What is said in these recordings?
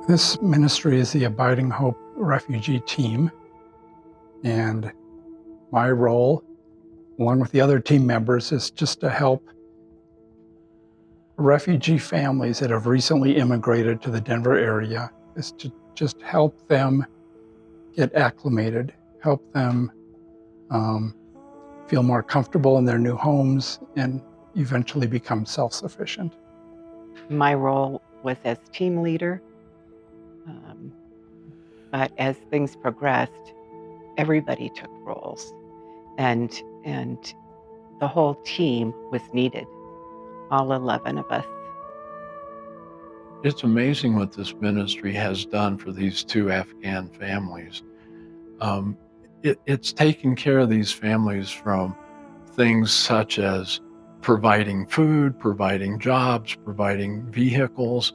This ministry is the Abiding Hope Refugee Team, and my role, along with the other team members, is just to help refugee families that have recently immigrated to the Denver area, is to just help them get acclimated, help them feel more comfortable in their new homes, and eventually become self-sufficient. My role was as team leader, but as things progressed, everybody took roles, and the whole team was needed, all 11 of us. It's amazing what this ministry has done for these two Afghan families. It's taken care of these families from things such as providing food, providing jobs, providing vehicles,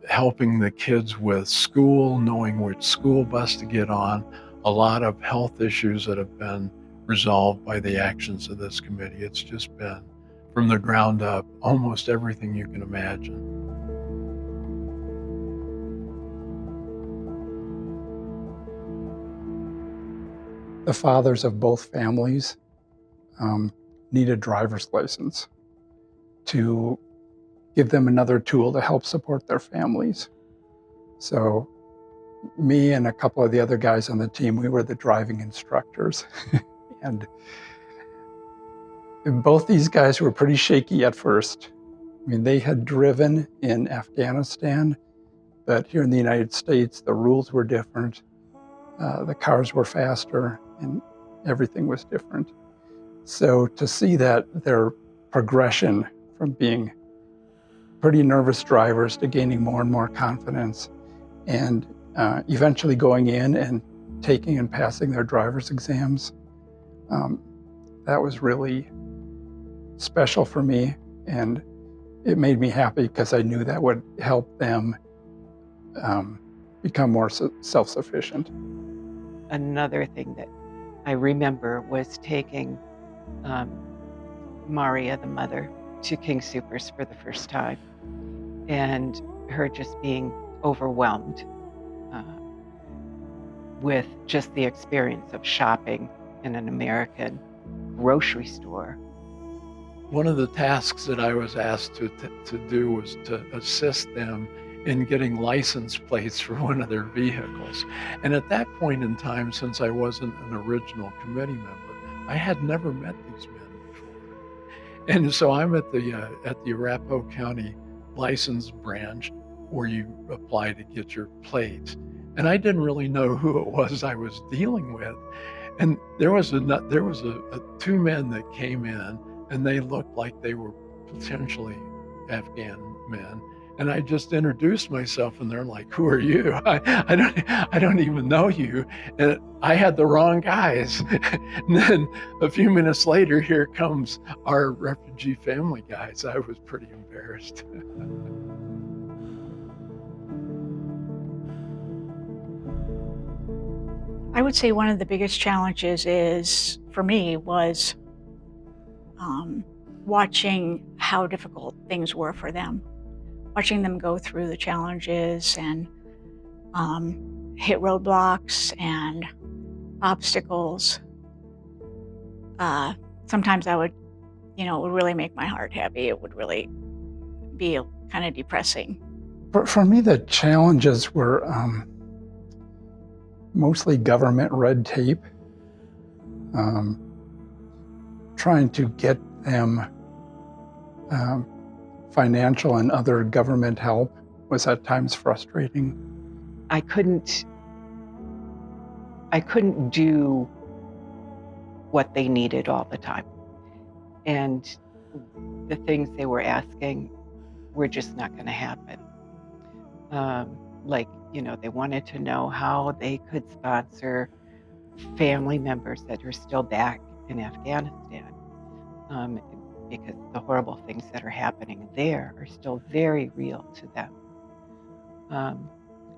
helping the kids with school, knowing which school bus to get on, a lot of health issues that have been resolved by the actions of this committee. It's just been, from the ground up, almost everything you can imagine. The fathers of both families need a driver's license to give them another tool to help support their families. So me and a couple of the other guys on the team, we were the driving instructors. And both these guys were pretty shaky at first. I mean, they had driven in Afghanistan, but here in the United States, the rules were different. The cars were faster and everything was different. So to see that their progression from being pretty nervous drivers to gaining more and more confidence and eventually going in and taking and passing their driver's exams, that was really special for me, and it made me happy because I knew that would help them become more self-sufficient. Another thing that I remember was taking Maria, the mother, to King Soopers for the first time, and her just being overwhelmed with just the experience of shopping in an American grocery store. One of the tasks that I was asked to do was to assist them in getting license plates for one of their vehicles. And at that point in time, since I wasn't an original committee member, I had never met these men before. And so I'm at the Arapahoe County license branch where you apply to get your plates. And I didn't really know who it was I was dealing with. And there was two men that came in, and they looked like they were potentially Afghan men. And I just introduced myself, and they're like, "Who are you?" I don't even know you. And I had the wrong guys. And then a few minutes later, here comes our refugee family guys. I was pretty embarrassed. I would say one of the biggest challenges for me was watching how difficult things were for them. Watching them go through the challenges and hit roadblocks and obstacles. Sometimes it would really make my heart happy. It would really be kind of depressing. For me, the challenges were mostly government red tape, trying to get them financial and other government help was at times frustrating. I couldn't do what they needed all the time. And the things they were asking were just not going to happen. They wanted to know how they could sponsor family members that are still back in Afghanistan, because the horrible things that are happening there are still very real to them.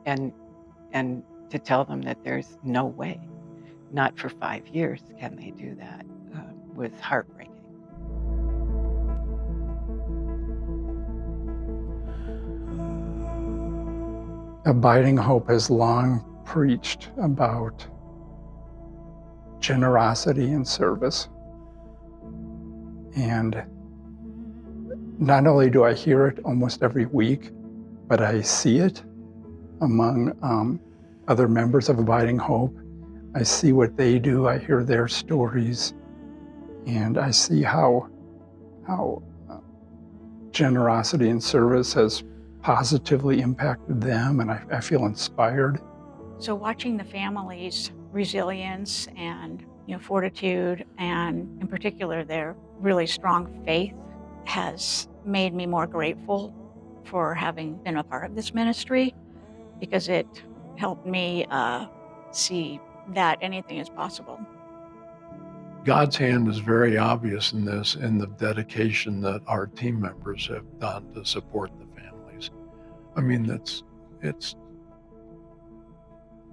And to tell them that there's no way, not for 5 years can they do that, was heartbreaking. Abiding Hope has long preached about generosity and service. And not only do I hear it almost every week, but I see it among other members of Abiding Hope. I see what they do, I hear their stories, and I see how generosity and service has positively impacted them, and I feel inspired. So watching the family's resilience and fortitude, and in particular their really strong faith, has made me more grateful for having been a part of this ministry, because it helped me see that anything is possible. God's hand is very obvious in this, in the dedication that our team members have done to support the families. I mean,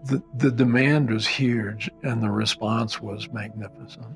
the demand was huge and the response was magnificent.